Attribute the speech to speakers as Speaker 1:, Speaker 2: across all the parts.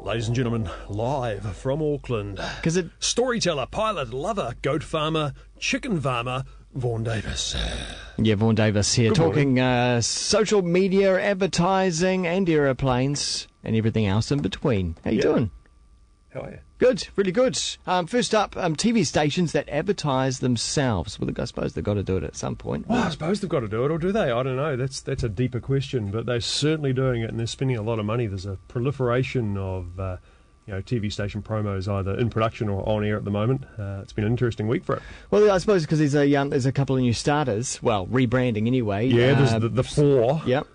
Speaker 1: Ladies and gentlemen, live from Auckland. Storyteller, pilot, lover, goat farmer, chicken farmer, Vaughan Davis.
Speaker 2: Yeah, Vaughan Davis here,
Speaker 1: Good
Speaker 2: talking social media, advertising, and aeroplanes, and everything else in between. How you doing?
Speaker 1: How are you?
Speaker 2: Good, really good. First up, TV stations that advertise themselves. Well, I suppose they've got to do it at some point.
Speaker 1: Well, I suppose they've got to do it, or do they? I don't know. That's a deeper question, but they're certainly doing it, and they're spending a lot of money. There's a proliferation of TV station promos either in production or on air at the moment. It's been an interesting week for it.
Speaker 2: Well, I suppose because there's a couple of new starters. Well, rebranding anyway.
Speaker 1: Yeah, there's the four.
Speaker 2: Yep.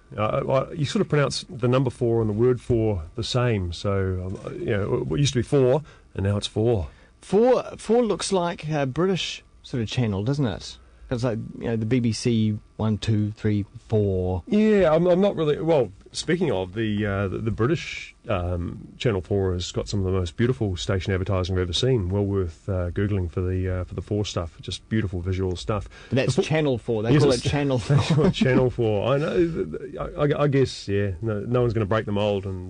Speaker 1: You sort of pronounce the number four and the word four the same. So, it used to be four, and now it's four.
Speaker 2: Four looks like a British sort of channel, doesn't it? It's like, the BBC 1, 2, 3, 4.
Speaker 1: Yeah, I'm not really. Well, speaking of the British Channel 4 has got some of the most beautiful station advertising I've ever seen. Well worth googling for the 4 stuff. Just beautiful visual stuff.
Speaker 2: But that's Channel 4. They call it Channel 4.
Speaker 1: Channel 4. I know. I guess. Yeah. No one's going to break the mould and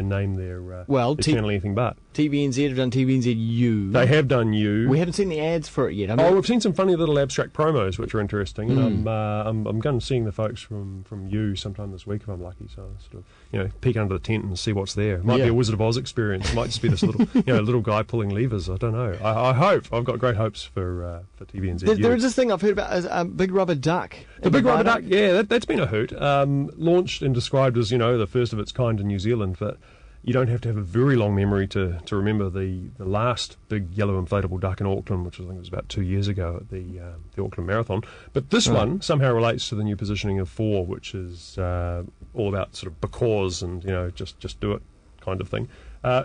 Speaker 1: name their channel anything but.
Speaker 2: TVNZ have done TVNZ-U.
Speaker 1: They have done U.
Speaker 2: We haven't seen the ads for it yet.
Speaker 1: We've seen some funny little abstract promos which are interesting. And I'm going to see the folks from U sometime this week if I'm lucky. So I'll sort of peek under the tent and see what's there. It might be a Wizard of Oz experience. It might just be this little little guy pulling levers. I don't know. I hope. I've got great hopes for TVNZ.
Speaker 2: There is this thing I've heard about as Big Rubber Duck.
Speaker 1: The Big Rubber Duck. Yeah, that's been a hoot. Launched and described as the first of its kind in New Zealand, but you don't have to have a very long memory to remember the last big yellow inflatable duck in Auckland, which I think was about 2 years ago at the Auckland Marathon. But this one somehow relates to the new positioning of 4, which is all about sort of because and just do it kind of thing.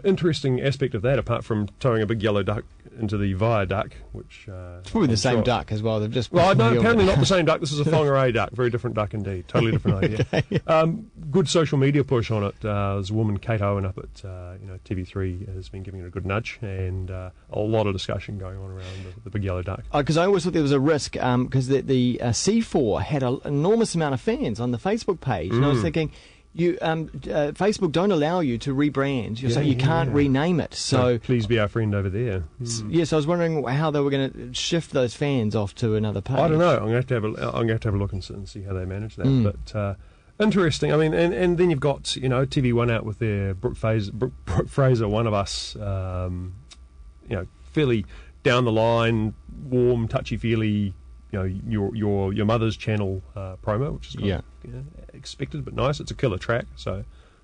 Speaker 1: Interesting aspect of that, apart from towing a big yellow duck into the viaduct, which
Speaker 2: it's probably the same duck as well. They've just
Speaker 1: apparently not the same duck. This is a Whangarei duck, very different duck indeed, totally different idea.
Speaker 2: Okay.
Speaker 1: Good social media push on it. There's a woman, Kate Owen, up at TV3 has been giving it a good nudge, and a lot of discussion going on around the big yellow duck.
Speaker 2: Because I always thought there was a risk because the C4 had an enormous amount of fans on the Facebook page, and I was thinking, Facebook don't allow you to rebrand, so you can't rename it. So
Speaker 1: please be our friend over there.
Speaker 2: Yes, I was wondering how they were going to shift those fans off to another page.
Speaker 1: I don't know. I'm going to have a look and see how they manage that. But interesting. I mean, and then you've got TV1 out with their Brooke Fraser, One of Us. Fairly down the line, warm, touchy feely. Your mother's channel promo, which is kind of, expected but nice. It's a killer track, so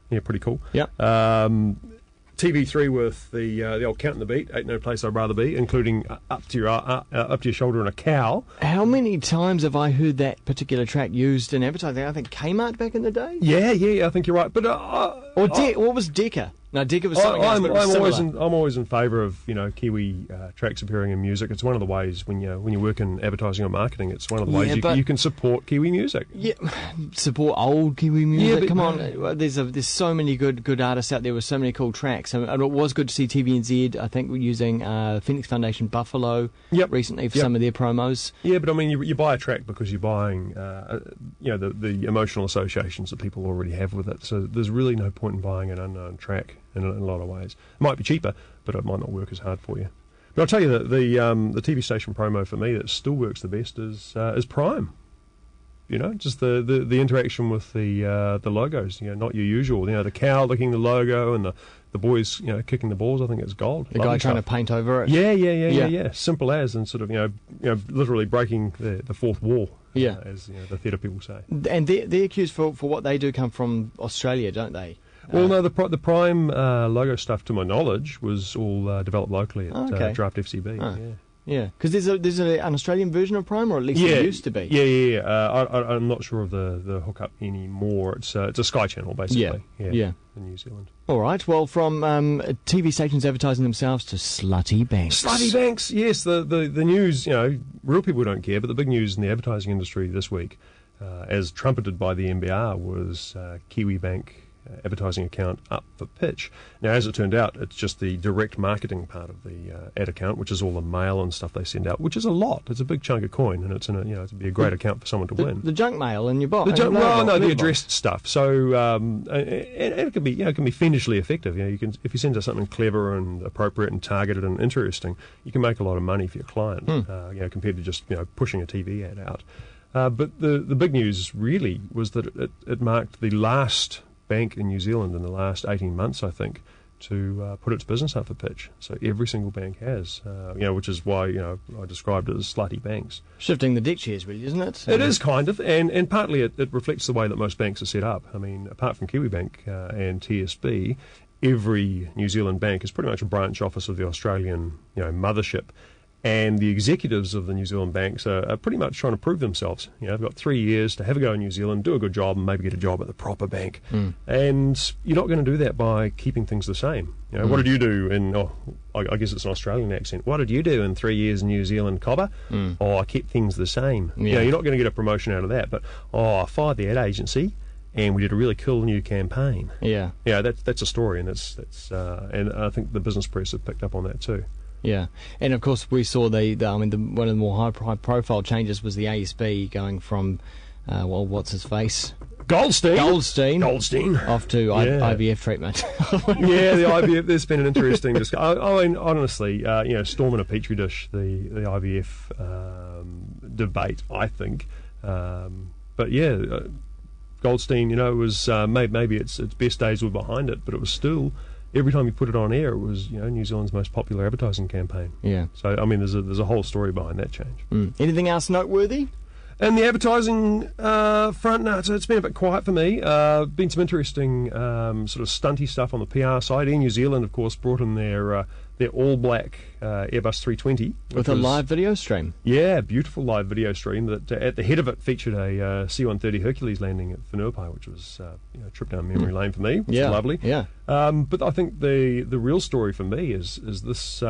Speaker 1: pretty cool.
Speaker 2: Yeah.
Speaker 1: TV3 with the old Count and the Beat, Ain't No Place I'd Rather Be, including up to your shoulder in a cow.
Speaker 2: How many times have I heard that particular track used in advertising? I think Kmart back in the day.
Speaker 1: Yeah, I think you're right. But
Speaker 2: what was Decca? No, Decca was something else.
Speaker 1: I'm always in favour of Kiwi tracks appearing in music. It's one of the ways when you work in advertising or marketing. It's one of the ways you can support Kiwi music.
Speaker 2: Yeah, support old Kiwi music. Come on, there's so many good artists out there with so many cool tracks. And it was good to see TVNZ. I think we're using Phoenix Foundation Buffalo recently for some of their promos.
Speaker 1: Yeah, but I mean, you buy a track because you're buying the emotional associations that people already have with it. So there's really no point in buying an unknown track. In a lot of ways, it might be cheaper, but it might not work as hard for you. But I'll tell you that the TV station promo for me that still works the best is Prime. Just the interaction with the logos. Not your usual. The cow licking the logo and the boys kicking the balls. I think it's gold.
Speaker 2: The guy trying to paint over it.
Speaker 1: Yeah. Simple as, and sort of literally breaking the fourth wall. As the theatre people say.
Speaker 2: And their cues for what they do come from Australia, don't they?
Speaker 1: Well, no, the Prime logo stuff, to my knowledge, was all developed locally at Draft FCB.
Speaker 2: Yeah, because there's an Australian version of Prime, or at least it used to be.
Speaker 1: Yeah. I'm not sure of the hookup anymore. It's a Sky channel, basically.
Speaker 2: Yeah.
Speaker 1: In New Zealand.
Speaker 2: All right. Well, from TV stations advertising themselves to slutty banks.
Speaker 1: Slutty banks, yes. The news, real people don't care, but the big news in the advertising industry this week, as trumpeted by the NBR, was Kiwi Bank advertising account up for pitch. Now, as it turned out, it's just the direct marketing part of the ad account, which is all the mail and stuff they send out, which is a lot. It's a big chunk of coin, and it'd be a great account for someone to win.
Speaker 2: The junk mail in your box.
Speaker 1: The addressed stuff. So and it can be fiendishly effective. You can, if you send out something clever and appropriate and targeted and interesting, you can make a lot of money for your client. Compared to just pushing a TV ad out. But the big news really was that it marked the last bank in New Zealand in the last 18 months, I think, to put its business up for pitch. So every single bank has, which is why I described it as slutty banks.
Speaker 2: Shifting the deck chairs, really, isn't it?
Speaker 1: It is kind of, and partly it reflects the way that most banks are set up. I mean, apart from Kiwibank and TSB, every New Zealand bank is pretty much a branch office of the Australian mothership. And the executives of the New Zealand banks are pretty much trying to prove themselves. They've got 3 years to have a go in New Zealand, do a good job, and maybe get a job at the proper bank. And you're not going to do that by keeping things the same. What did you do in, I guess it's an Australian accent, what did you do in 3 years in New Zealand, Cobber? I kept things the same. You're not going to get a promotion out of that, but, I fired the ad agency, and we did a really cool new campaign.
Speaker 2: Yeah,
Speaker 1: that's a story, and and I think the business press have picked up on that too.
Speaker 2: Yeah, and of course we saw one of the more high-profile changes was the ASB going from, what's his face? Goldstein off to IVF treatment.
Speaker 1: The IVF. There's been an interesting discussion. I mean, honestly, storm in a petri dish, the IVF debate. I think, Goldstein. It was maybe its best days were behind it, but it was still. Every time you put it on air, it was New Zealand's most popular advertising campaign. Yeah. So I mean, there's a whole story behind that change.
Speaker 2: Anything else noteworthy?
Speaker 1: And the advertising front, no, it's been a bit quiet for me. Been some interesting sort of stunty stuff on the PR side. Air New Zealand, of course, brought in their all-black Airbus 320.
Speaker 2: With a live video stream.
Speaker 1: Yeah, beautiful live video stream that at the head of it featured a C-130 Hercules landing at Whenuapai, which was a trip down memory lane for me, which is lovely.
Speaker 2: Yeah.
Speaker 1: But I think the real story for me is this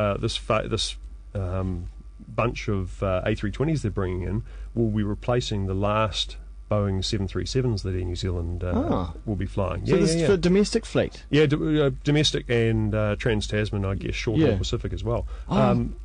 Speaker 1: bunch of A320s they're bringing in will be replacing the last Boeing 737s that Air New Zealand will be flying.
Speaker 2: So this is for domestic fleet?
Speaker 1: Yeah, domestic and Trans-Tasman, I guess, short-haul Pacific as well.
Speaker 2: I'm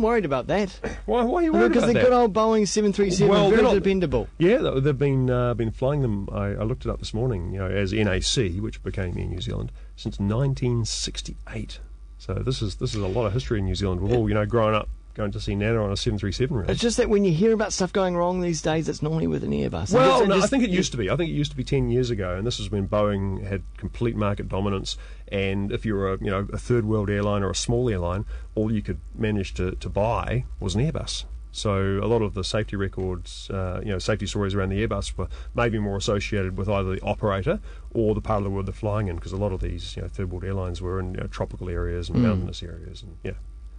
Speaker 2: worried about that.
Speaker 1: Why are you worried about that?
Speaker 2: Because the good old Boeing 737 very dependable.
Speaker 1: Yeah, they've been flying them, I looked it up this morning, as NAC, which became Air New Zealand, since 1968. So this is a lot of history in New Zealand. We've all, grown up going to see Nana on a 737 really.
Speaker 2: It's just that when you hear about stuff going wrong these days, it's normally with an Airbus.
Speaker 1: Well, I think it used to be. I think it used to be 10 years ago, and this is when Boeing had complete market dominance. And if you were a third world airline or a small airline, all you could manage to buy was an Airbus. So a lot of the safety records, safety stories around the Airbus were maybe more associated with either the operator or the part of the world they're flying in, because a lot of these third world airlines were in tropical areas and mountainous areas, and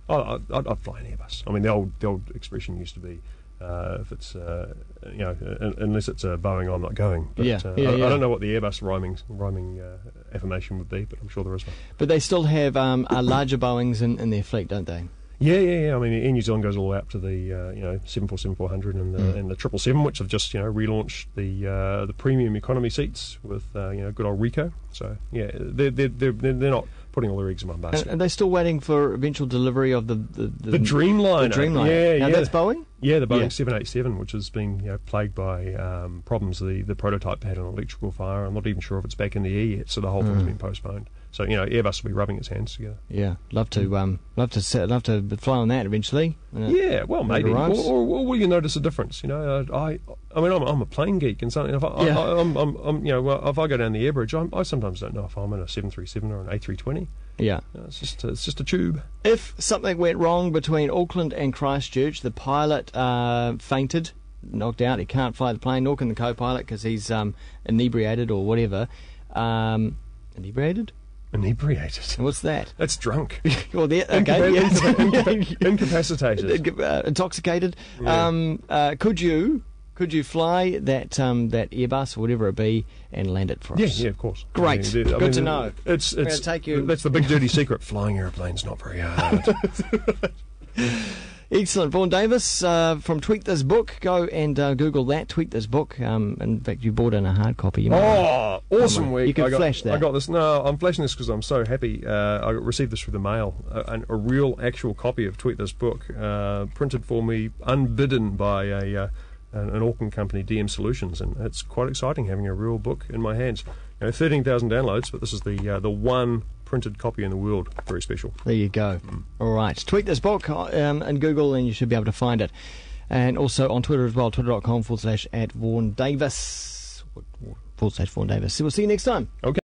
Speaker 1: I'd fly an Airbus. I mean, the old expression used to be, if it's unless it's a Boeing, I'm not going. But, I don't know what the Airbus rhyming affirmation would be, but I'm sure there is one.
Speaker 2: But they still have larger Boeings in their fleet, don't they?
Speaker 1: Yeah. I mean, Air New Zealand goes all the way up to the 747-400 and the 777, which have just relaunched the premium economy seats with good old Rico. So they're not putting all their eggs in one basket.
Speaker 2: And they're still waiting for eventual delivery of the
Speaker 1: Dreamliner.
Speaker 2: The Dreamliner. Now that's Boeing?
Speaker 1: Yeah, the Boeing 787, which has been plagued by problems. The prototype had an electrical fire. I'm not even sure if it's back in the air yet, so the whole thing's been postponed. So Airbus will be rubbing its hands together.
Speaker 2: Yeah, love to fly on that eventually.
Speaker 1: Yeah, well maybe. Or will you notice a difference? I'm a plane geek, and something. If I go down the air bridge, I sometimes don't know if I'm in a 737 or an A320.
Speaker 2: Yeah,
Speaker 1: it's just a tube.
Speaker 2: If something went wrong between Auckland and Christchurch, the pilot fainted, knocked out. He can't fly the plane, nor can the co-pilot because he's inebriated or whatever. Inebriated?
Speaker 1: Inebriated.
Speaker 2: What's that?
Speaker 1: That's drunk.
Speaker 2: Well,
Speaker 1: incapacitated.
Speaker 2: Intoxicated.
Speaker 1: Yeah.
Speaker 2: Could you fly that Airbus or whatever it be and land it for us?
Speaker 1: Yeah, of course.
Speaker 2: Great. Good to know.
Speaker 1: It's
Speaker 2: take you.
Speaker 1: That's the big dirty secret. Flying airplanes not very hard.
Speaker 2: Excellent. Vaughan Davis from Tweet This Book. Go and Google that, Tweet This Book. In fact, you bought in a hard copy.
Speaker 1: Awesome week.
Speaker 2: You can flash that.
Speaker 1: I got this. No, I'm flashing this because I'm so happy. I received this through the mail, a real actual copy of Tweet This Book, printed for me, unbidden by an Auckland company, DM Solutions, and it's quite exciting having a real book in my hands. 13,000 downloads, but this is the one printed copy in the world. Very special.
Speaker 2: There you go. All right. Tweet This Book in Google and you should be able to find it. And also on Twitter as well, twitter.com/@VaughanDavis. /Vaughan Davis. We'll see you next time.
Speaker 1: Okay.